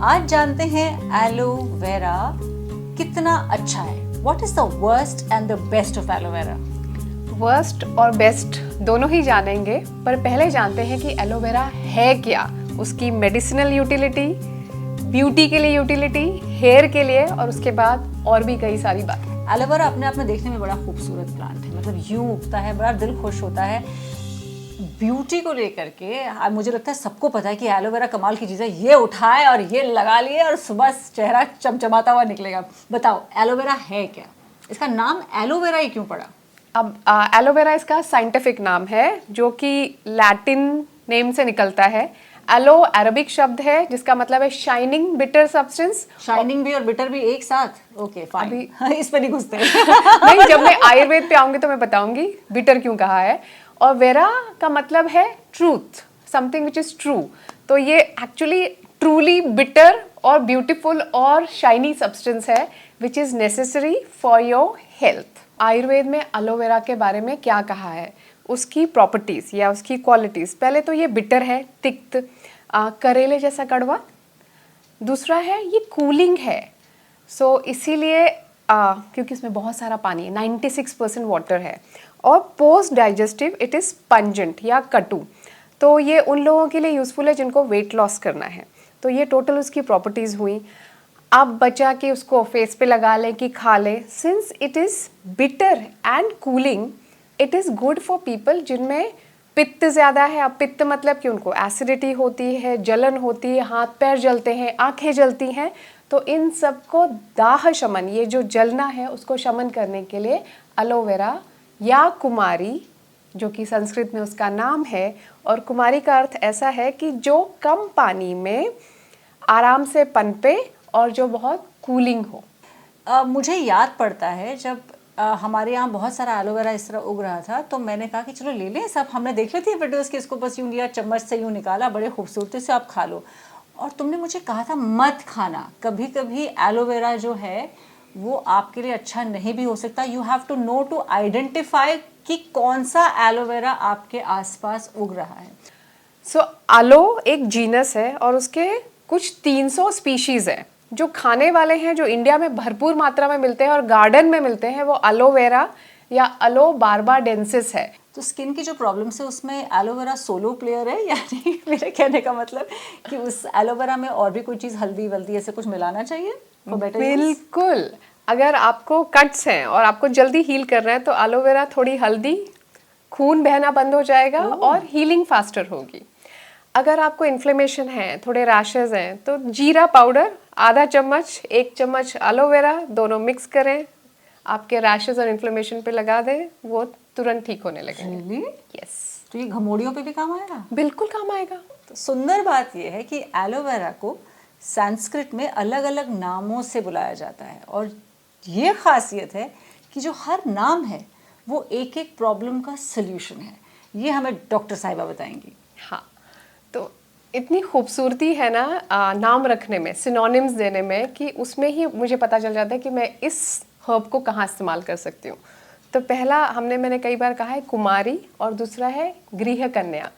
आज जानते हैं एलोवेरा कितना अच्छा है। What is the worst and the best of aloe vera? Worst और बेस्ट दोनों ही जानेंगे, पर पहले जानते हैं कि एलोवेरा है क्या, उसकी मेडिसिनल यूटिलिटी, ब्यूटी के लिए यूटिलिटी, हेयर के लिए, और उसके बाद और भी कई सारी बातें। एलोवेरा अपने आप में देखने में बड़ा खूबसूरत प्लांट है, मतलब यूं उगता है, बड़ा दिल खुश होता है। ब्यूटी को लेकर के मुझे लगता है सबको पता है कि एलोवेरा कमाल की चीज़ है। ये उठाए और ये लगा लिए और सुबह चेहरा चमचमाता हुआ निकलेगा। बताओ एलोवेरा है क्या? इसका नाम एलोवेरा ही क्यों पड़ा? अब एलोवेरा इसका साइंटिफिक नाम है, जो कि लैटिन नेम से निकलता है। एलो अरबिक शब्द है जिसका मतलब है शाइनिंग बिटर सब्सटेंस। शाइनिंग भी और बिटर भी एक साथ? ओके फाइन, इस पे नहीं घुसते। नहीं, जब मैं आयुर्वेद पे आऊंगी तो मैं बताऊंगी बिटर क्यों कहा है। और वेरा का मतलब है truth, something which is true. तो ये एक्चुअली ट्रूली बिटर और ब्यूटीफुल और शाइनी सब्सटेंस है which is necessary for your health. Ayurveda में एलोवेरा के बारे में क्या कहा है, उसकी प्रॉपर्टीज या उसकी क्वालिटीज। पहले तो ये बिटर है, तिक्त, करेले जैसा कड़वा। दूसरा है ये कूलिंग है, सो इसीलिए क्योंकि इसमें बहुत सारा पानी है, 96% वाटर है। और post digestive it is pungent या कटु। तो ये उन लोगों के लिए यूज़फुल है जिनको वेट लॉस करना है। तो ये टोटल उसकी प्रॉपर्टीज़ हुई। आप बचा के उसको फेस पे लगा लें कि खा लें। Since it is bitter and cooling, it is good for people जिनमें पित्त ज़्यादा है। अब पित्त मतलब कि उनको एसिडिटी होती है, जलन होती है, हाथ पैर जलते हैं, आंखें जलती हैं। तो इन सब को दाह शमन, ये जो जलना है उसको शमन करने के लिए एलोवेरा या कुमारी, जो कि संस्कृत में उसका नाम है, और कुमारी का अर्थ ऐसा है कि जो कम पानी में आराम से पनपे और जो बहुत कूलिंग हो। मुझे याद पड़ता है जब हमारे यहाँ बहुत सारा एलोवेरा इस तरह उग रहा था, तो मैंने कहा कि चलो ले लें सब। हमने देख लेती है वीडियोस कि इसको बस यूँ लिया, चम्मच से यूँ निकाला, बड़े खूबसूरती से आप खा लो। और तुमने मुझे कहा था मत खाना, कभी कभी एलोवेरा जो है वो आपके लिए अच्छा नहीं भी हो सकता। You have to know to identify कि कौन सा एलोवेरा आपके आसपास उग रहा है। सो आलो एक जीनस है और उसके कुछ 300 स्पीशीज हैं जो खाने वाले हैं, जो इंडिया में भरपूर मात्रा में मिलते हैं और गार्डन में मिलते हैं। वो एलोवेरा या एलो बार्बाडेंसिस है। तो स्किन की जो प्रॉब्लम्स है उसमें एलोवेरा सोलो प्लेयर है, यानी मेरे कहने का मतलब कि उस एलोवेरा में और भी कोई चीज़, हल्दी वल्दी ऐसे कुछ मिलाना चाहिए for better use? बिल्कुल। अगर आपको कट्स हैं और आपको जल्दी हील करना है तो एलोवेरा, थोड़ी हल्दी, खून बहना बंद हो जाएगा और हीलिंग फास्टर होगी। अगर आपको इन्फ्लेमेशन है, थोड़े रैशेज हैं, तो जीरा पाउडर आधा चम्मच, 1 चम्मच एलोवेरा, दोनों मिक्स करें, आपके रैशेज और इन्फ्लेमेशन पे लगा दें, वो तुरंत ठीक होने लगेंगे। Really? यस, तो ये घमोड़ियों पे भी काम आएगा? बिल्कुल काम आएगा। तो सुंदर बात यह है कि एलोवेरा को संस्कृत में अलग अलग नामों से बुलाया जाता है, और ये खासियत है कि जो हर नाम है वो एक एक प्रॉब्लम का सल्यूशन है। ये हमें डॉक्टर साहिबा बताएंगी। हाँ, तो इतनी खूबसूरती है ना नाम रखने में, सिनोनिम्स देने में, कि उसमें ही मुझे पता चल जाता है कि मैं इस हर्ब को कहाँ इस्तेमाल कर सकती हूँ। तो पहला मैंने कई बार कहा है कुमारी, और दूसरा है गृह कन्या।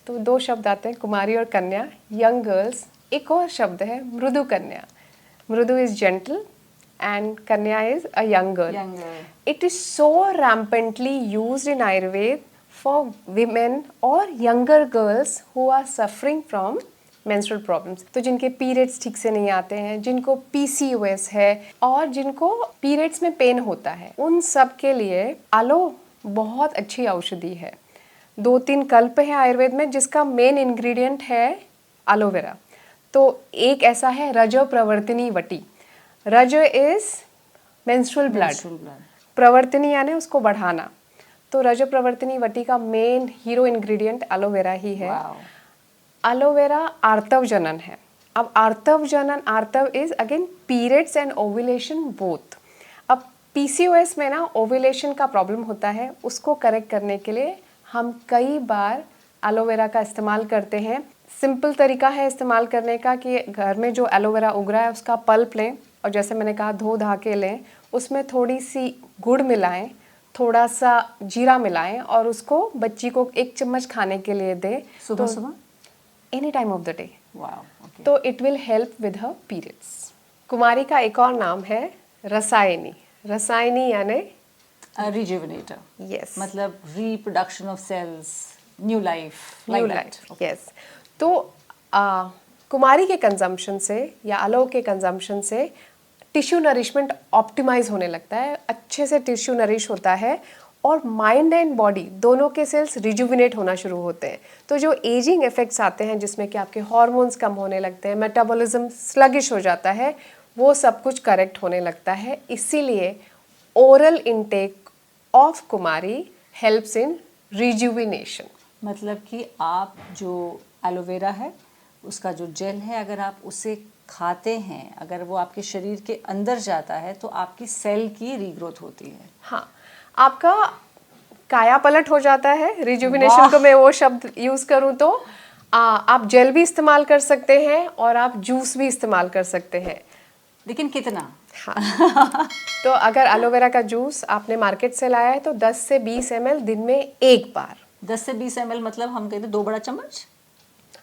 तो 2 शब्द आते हैं, कुमारी और कन्या, यंग गर्ल्स। एक और शब्द है मृदु कन्या। मृदु is gentle and Kanya is a young girl. It is so rampantly used in Ayurveda for women or younger girls who are suffering from menstrual problems. तो जिनके periods ठीक से नहीं आते हैं, जिनको PCOS है और जिनको periods में पेन होता है, उन सब के लिए आलो बहुत अच्छी औषधि है। 2-3 कल्प है आयुर्वेद में जिसका मेन इंग्रेडिएंट है एलोवेरा। तो एक ऐसा है रज प्रवर्तिनी वटी। रज इज मेंस्ट्रुअल ब्लड, प्रवर्तिनी यानी उसको बढ़ाना। तो रज प्रवर्तिनी वटी का मेन हीरो इंग्रेडिएंट एलोवेरा ही है। एलोवेरा आर्तव जनन है। अब आर्तव जनन, आर्तव is again periods and ovulation both. अब पीसीओएस में ना ओव्यूलेशन का प्रॉब्लम होता है, उसको करेक्ट करने के लिए हम कई बार एलोवेरा का इस्तेमाल करते हैं। सिंपल तरीका है इस्तेमाल करने का कि घर में जो एलोवेरा उग रहा है उसका पल्प लें, और जैसे मैंने कहा धो धा के लें, उसमें थोड़ी सी गुड़ मिलाएं, थोड़ा सा जीरा मिलाएं, और उसको बच्ची को 1 चम्मच खाने के लिए दें। सुबह सुबह? Any time of the day. वाह। तो it will help with her periods. कुमारी का एक और नाम है रसायनी। रसायनी यानी रिजुविनेटर, यस, मतलब reproduction of cells, new life, new life, yes. तो कुमारी के कंजम्पशन से या अलो के कंजम्पशन से टिश्यू नरिशमेंट ऑप्टिमाइज होने लगता है, अच्छे से टिश्यू नरिश होता है और माइंड एंड बॉडी दोनों के सेल्स रिजुविनेट होना शुरू होते हैं। तो जो एजिंग इफेक्ट्स आते हैं जिसमें कि आपके हार्मोन्स कम होने लगते हैं, मेटाबॉलिज्म स्लगिश हो जाता है, वो सब कुछ करेक्ट होने लगता है। इसीलिए oral intake of Kumari helps in rejuvenation. मतलब कि आप जो एलोवेरा है उसका जो जेल है, अगर आप उसे खाते हैं, अगर वो आपके शरीर के अंदर जाता है तो आपकी सेल की रीग्रोथ होती है। हाँ, आपका काया पलट हो जाता है। रिजुविनेशन को मैं वो शब्द यूज करूं तो आप जेल भी इस्तेमाल कर सकते हैं और आप जूस भी इस्तेमाल कर सकते हैं। लेकिन कितना? हाँ। तो अगर एलोवेरा का जूस आपने मार्केट से लाया है तो 10 से 20 ml दिन में एक बार। 10 से 20 ml मतलब हम कहते 2 बड़ा चम्मच?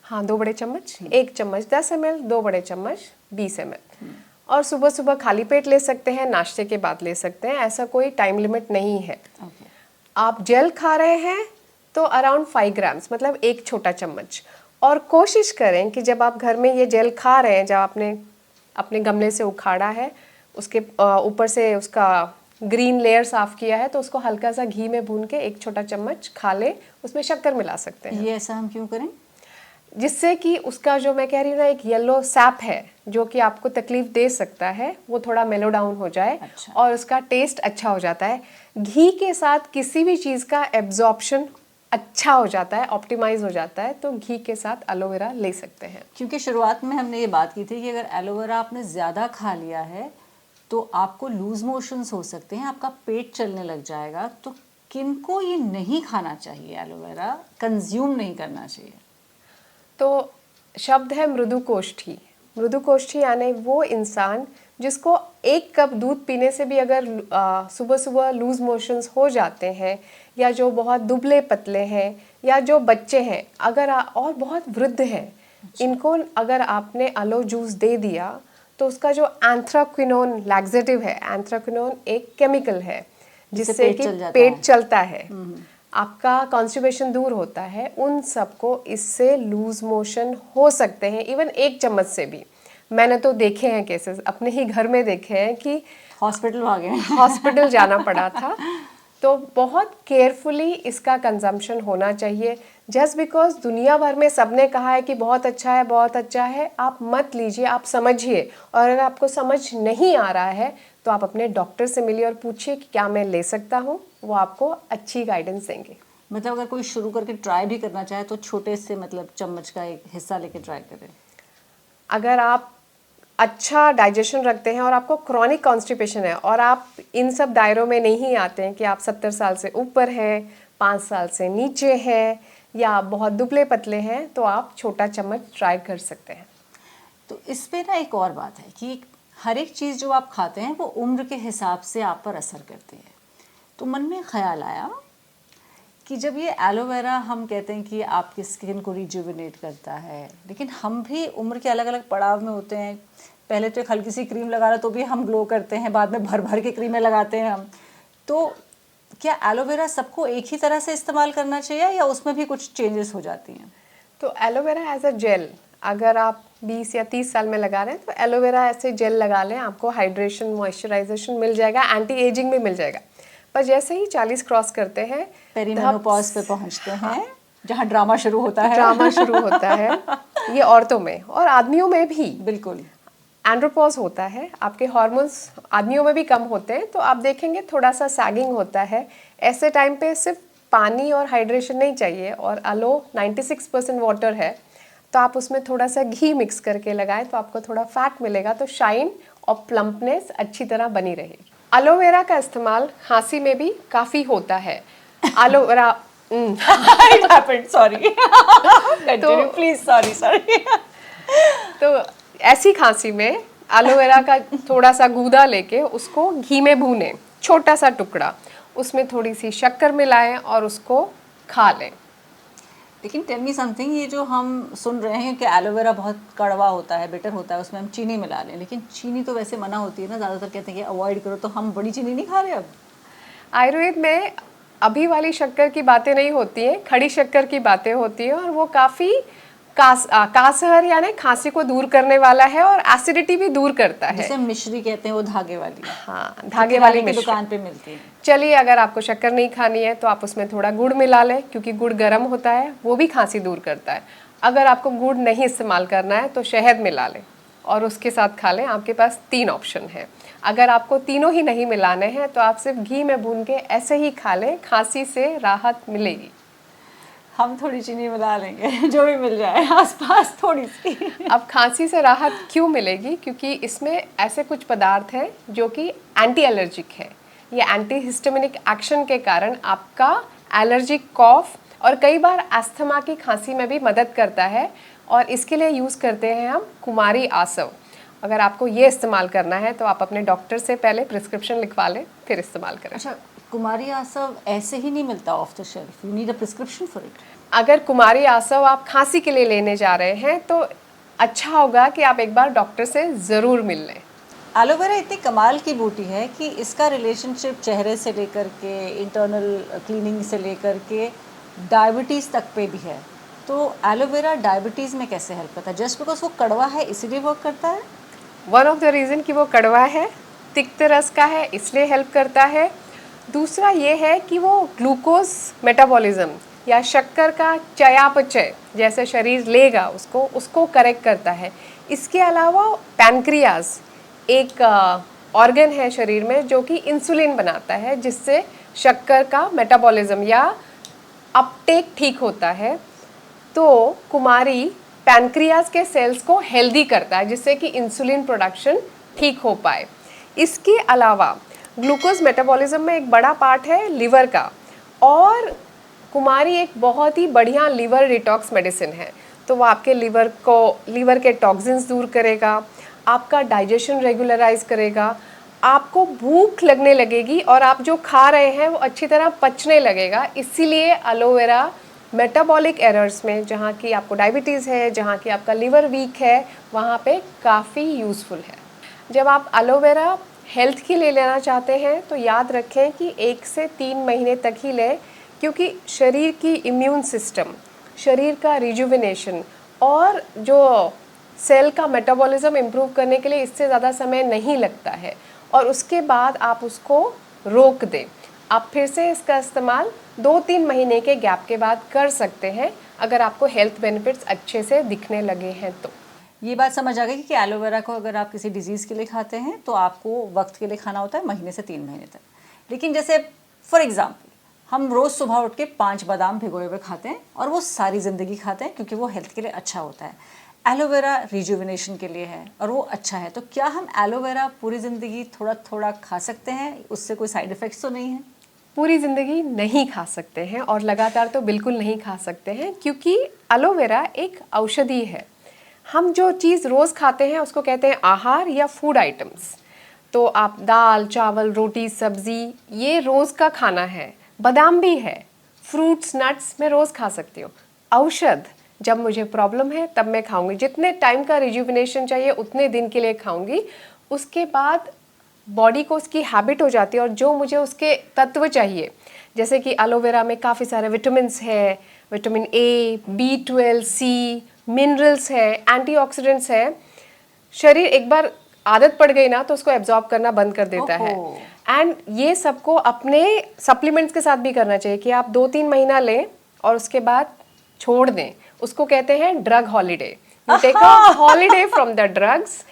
हाँ, 2 बड़े चम्मच, 1 चम्मच 10 ml, 2 बड़े चम्मच 20 ml। और सुबह सुबह खाली पेट ले सकते हैं, नाश्ते के बाद ले सकते हैं, ऐसा कोई टाइम लिमिट नहीं है। Okay. आप जेल खा रहे हैं तो अराउंड 5 ग्राम्स, मतलब एक छोटा चम्मच। और कोशिश करें कि जब आप घर में ये जेल खा रहे हैं, जब आपने अपने गमले से उखाड़ा है, उसके ऊपर से उसका ग्रीन लेयर साफ किया है, तो उसको हल्का सा घी में भून के एक छोटा चम्मच खा ले। उसमें शक्कर मिला सकते हैं। ये ऐसा हम क्यों करें? जिससे कि उसका जो मैं कह रही हूँ ना, एक येलो सैप है जो कि आपको तकलीफ दे सकता है, वो थोड़ा मेलो डाउन हो जाए। अच्छा। और उसका टेस्ट अच्छा हो जाता है। घी के साथ किसी भी चीज़ का एब्जॉर्प्शन अच्छा हो जाता है, ऑप्टिमाइज हो जाता है। तो घी के साथ एलोवेरा ले सकते हैं। क्योंकि शुरुआत में हमने ये बात की थी कि अगर एलोवेरा आपने ज़्यादा खा लिया है तो आपको लूज मोशंस हो सकते हैं, आपका पेट चलने लग जाएगा। तो किनको ये नहीं खाना चाहिए, एलोवेरा कंज्यूम नहीं करना चाहिए? तो शब्द है मृदुकोष्ठी। मृदुकोष्ठी यानी वो इंसान जिसको 1 कप दूध पीने से भी अगर सुबह सुबह लूज मोशंस हो जाते हैं, या जो बहुत दुबले पतले हैं, या जो बच्चे हैं, अगर और बहुत वृद्ध हैं, इनको अगर आपने अलो जूस दे दिया तो उसका जो एंथ्राक्विनोन लैक्सेटिव है, एंथ्राक्विनोन एक केमिकल है जिससे कि पेट चलता है, आपका कॉन्स्टिपेशन दूर होता है। उन सबको इससे लूज मोशन हो सकते हैं, इवन 1 चम्मच से भी। मैंने तो देखे हैं केसेस, अपने ही घर में देखे हैं कि हॉस्पिटल भागे, हॉस्पिटल जाना पड़ा था। तो बहुत केयरफुली इसका कंजम्पशन होना चाहिए। जस्ट बिकॉज दुनिया भर में सबने कहा है कि बहुत अच्छा है, बहुत अच्छा है, आप मत लीजिए, आप समझिए। और अगर आपको समझ नहीं आ रहा है तो आप अपने डॉक्टर से मिलिए और पूछिए कि क्या मैं ले सकता हूँ। वो आपको अच्छी गाइडेंस देंगे। मतलब अगर कोई शुरू करके ट्राई भी करना चाहे तो छोटे से, मतलब चम्मच का एक हिस्सा लेके ट्राई करें। अगर आप अच्छा डाइजेशन रखते हैं और आपको क्रॉनिक कॉन्स्टिपेशन है और आप इन सब दायरों में नहीं आते हैं कि आप 70 साल से ऊपर हैं, 5 साल से नीचे हैं, या बहुत दुबले पतले हैं, तो आप छोटा चम्मच ट्राई कर सकते हैं। तो इस पे ना एक और बात है कि हर एक चीज़ जो आप खाते हैं वो उम्र के हिसाब से आप पर असर करती है। तो मन में ख्याल आया कि जब ये एलोवेरा हम कहते हैं कि आपकी स्किन को रिजुविनेट करता है, लेकिन हम भी उम्र के अलग अलग पड़ाव में होते हैं। पहले तो एक हल्की सी क्रीम लगा लो तो भी हम ग्लो करते हैं, बाद में भर भर के क्रीमें लगाते हैं हम। तो क्या एलोवेरा सबको एक ही तरह से इस्तेमाल करना चाहिए या उसमें भी कुछ चेंजेस हो जाती हैं? तो एलोवेरा एज अ जेल अगर आप 20 या 30 साल में लगा रहे हैं तो एलोवेरा ऐसे जेल लगा लें, आपको हाइड्रेशन, मॉइस्चराइजेशन मिल जाएगा, एंटी एजिंग भी मिल जाएगा। पर जैसे ही 40 क्रॉस करते हैं, पेरीमेनोपॉज पे पहुंचते हैं, जहाँ ड्रामा शुरू होता है। ड्रामा शुरू होता है। ये औरतों में और आदमियों में भी बिल्कुल एंड्रोपॉज होता है। आपके हार्मोन्स आदमियों में भी कम होते हैं, तो आप देखेंगे थोड़ा सा सैगिंग होता है। ऐसे टाइम पे सिर्फ पानी और हाइड्रेशन नहीं चाहिए, और अलो 96% वाटर है, तो आप उसमें थोड़ा सा घी मिक्स करके लगाएं तो आपको थोड़ा फैट मिलेगा, तो शाइन और प्लम्पनेस अच्छी तरह बनी रहेगी। एलोवेरा का इस्तेमाल खांसी में भी काफ़ी होता है। Aloe vera It happened, sorry. Continue, please, sorry. तो ऐसी खांसी में एलोवेरा का थोड़ा सा गूदा लेके उसको घी में भूनें, छोटा सा टुकड़ा, उसमें थोड़ी सी शक्कर मिलाएं और उसको खा लें। लेकिन टेल मी समथिंग, ये जो हम सुन रहे हैं कि एलोवेरा बहुत कड़वा होता है, बिटर होता है, उसमें हम चीनी मिला लें, लेकिन चीनी तो वैसे मना होती है ना, ज़्यादातर कहते हैं कि अवॉइड करो, तो हम बड़ी चीनी नहीं खा रहे अब? आयुर्वेद में अभी वाली शक्कर की बातें नहीं होती हैं, खड़ी शक्कर की बातें होती हैं, और वो काफ़ी कासहर यानी खांसी को दूर करने वाला है और एसिडिटी भी दूर करता है। जिसे मिश्री कहते हैं, वो धागे वाली। हाँ, धागे वाली की मिश्री दुकान पे मिलती है। चलिए, अगर आपको शक्कर नहीं खानी है तो आप उसमें थोड़ा गुड़ मिला लें, क्योंकि गुड़ गर्म होता है, वो भी खांसी दूर करता है। अगर आपको गुड़ नहीं इस्तेमाल करना है तो शहद मिला लें और उसके साथ खा लें। आपके पास 3 ऑप्शन है। अगर आपको तीनों ही नहीं मिलाने हैं तो आप सिर्फ घी में भून के ऐसे ही खा लें, खांसी से राहत मिलेगी। हम थोड़ी चीनी मिला लेंगे, जो भी मिल जाए आसपास थोड़ी सी। अब खांसी से राहत क्यों मिलेगी? क्योंकि इसमें ऐसे कुछ पदार्थ हैं जो कि एंटी एलर्जिक है। ये एंटी हिस्टामिनिक एक्शन के कारण आपका एलर्जिक कॉफ और कई बार अस्थमा की खांसी में भी मदद करता है, और इसके लिए यूज़ करते हैं हम कुमारी आसव। अगर आपको ये इस्तेमाल करना है तो आप अपने डॉक्टर से पहले प्रिस्क्रिप्शन लिखवा लें, फिर इस्तेमाल करें। अच्छा, कुमारी आसव ऐसे ही नहीं मिलता of the shelf, you need a prescription for it? अगर कुमारी आसव आप खांसी के लिए लेने जा रहे हैं तो अच्छा होगा कि आप एक बार डॉक्टर से ज़रूर मिल लें। एलोवेरा इतनी कमाल की बूटी है कि इसका रिलेशनशिप चेहरे से लेकर के, इंटरनल क्लीनिंग से लेकर के, डायबिटीज़ तक पे भी है। तो एलोवेरा डायबिटीज़ में कैसे हेल्प करता है? जस्ट बिकॉज वो कड़वा है इसीलिए वर्क करता है? वन ऑफ द रीज़न कि वो कड़वा है, तिक्त रस का है, इसलिए हेल्प करता है। दूसरा ये है कि वो ग्लूकोज मेटाबॉलिज्म या शक्कर का चयापचय जैसे शरीर लेगा उसको करेक्ट करता है। इसके अलावा पैनक्रियाज एक ऑर्गन है शरीर में जो कि इंसुलिन बनाता है, जिससे शक्कर का मेटाबॉलिज्म या अपटेक ठीक होता है। तो कुमारी पैनक्रियाज के सेल्स को हेल्दी करता है, जिससे कि इंसुलिन प्रोडक्शन ठीक हो पाए। इसके अलावा ग्लूकोज मेटाबॉलिज्म में एक बड़ा पार्ट है लिवर का, और कुमारी एक बहुत ही बढ़िया लिवर डिटॉक्स मेडिसिन है। तो वो आपके लिवर के टॉक्सिन्स दूर करेगा, आपका डाइजेशन रेगुलराइज करेगा, आपको भूख लगने लगेगी और आप जो खा रहे हैं वो अच्छी तरह पचने लगेगा। इसीलिए एलोवेरा मेटाबॉलिक एरर्स में, जहाँ की आपको डायबिटीज़ है, जहाँ की आपका लिवर वीक है, वहाँ पे काफ़ी यूज़फुल है। जब आप एलोवेरा हेल्थ के लिए लेना चाहते हैं तो याद रखें कि 1 से 3 महीने तक ही लें, क्योंकि शरीर की इम्यून सिस्टम, शरीर का रिजुविनेशन और जो सेल का मेटाबॉलिज्म इम्प्रूव करने के लिए इससे ज़्यादा समय नहीं लगता है, और उसके बाद आप उसको रोक दें। आप फिर से इसका इस्तेमाल 2-3 महीने के गैप के बाद कर सकते हैं, अगर आपको हेल्थ बेनिफिट्स अच्छे से दिखने लगे हैं तो। ये बात समझ आ गई कि एलोवेरा को अगर आप किसी डिजीज़ के लिए खाते हैं तो आपको वक्त के लिए खाना होता है, महीने से 3 महीने तक। लेकिन जैसे फॉर एग्ज़ाम्पल हम रोज़ सुबह उठ के 5 बादाम भिगोए हुए खाते हैं और वो सारी ज़िंदगी खाते हैं क्योंकि वो हेल्थ के लिए अच्छा होता है। एलोवेरा रिजुविनेशन के लिए है और वो अच्छा है, तो क्या हम एलोवेरा पूरी ज़िंदगी थोड़ा थोड़ा खा सकते हैं? उससे कोई साइड इफ़ेक्ट्स तो नहीं है? पूरी ज़िंदगी नहीं खा सकते हैं और लगातार तो बिल्कुल नहीं खा सकते हैं, क्योंकि एलोवेरा एक औषधि है। हम जो चीज़ रोज़ खाते हैं उसको कहते हैं आहार या फूड आइटम्स। तो आप दाल, चावल, रोटी, सब्ज़ी, ये रोज़ का खाना है। बादाम भी है, फ्रूट्स, नट्स मैं रोज़ खा सकती हूँ। औषध जब मुझे प्रॉब्लम है तब मैं खाऊंगी, जितने टाइम का रिजुविनेशन चाहिए उतने दिन के लिए खाऊंगी। उसके बाद बॉडी को उसकी हैबिट हो जाती है और जो मुझे उसके तत्व चाहिए, जैसे कि एलोवेरा में काफ़ी सारे विटामिन्स है, vitamin A, B12, C, minerals है, एंटीऑक्सीडेंट्स है। शरीर एक बार आदत पड़ गई ना तो उसको एब्जॉर्ब करना बंद कर देता है। एंड ये सबको अपने सप्लीमेंट्स के साथ भी करना चाहिए कि आप 2-3 महीना लें और उसके बाद छोड़ दें। उसको कहते हैं drug holiday. You take a holiday from the drugs,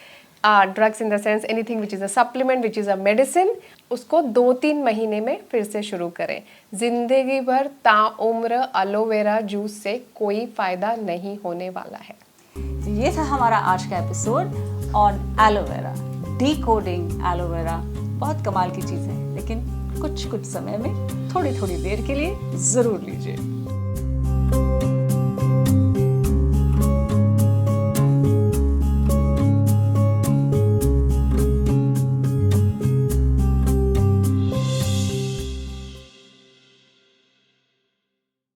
drugs in the sense anything which is a supplement, which is a medicine. उसको 2-3 महीने में फिर से शुरू करें। जिंदगी भर ताउम्र एलोवेरा जूस से कोई फ़ायदा नहीं होने वाला है। ये था हमारा आज का episode on aloe vera, decoding aloe vera. बहुत कमाल की चीज़ है, लेकिन कुछ कुछ समय में थोड़ी थोड़ी देर के लिए ज़रूर लीजिए।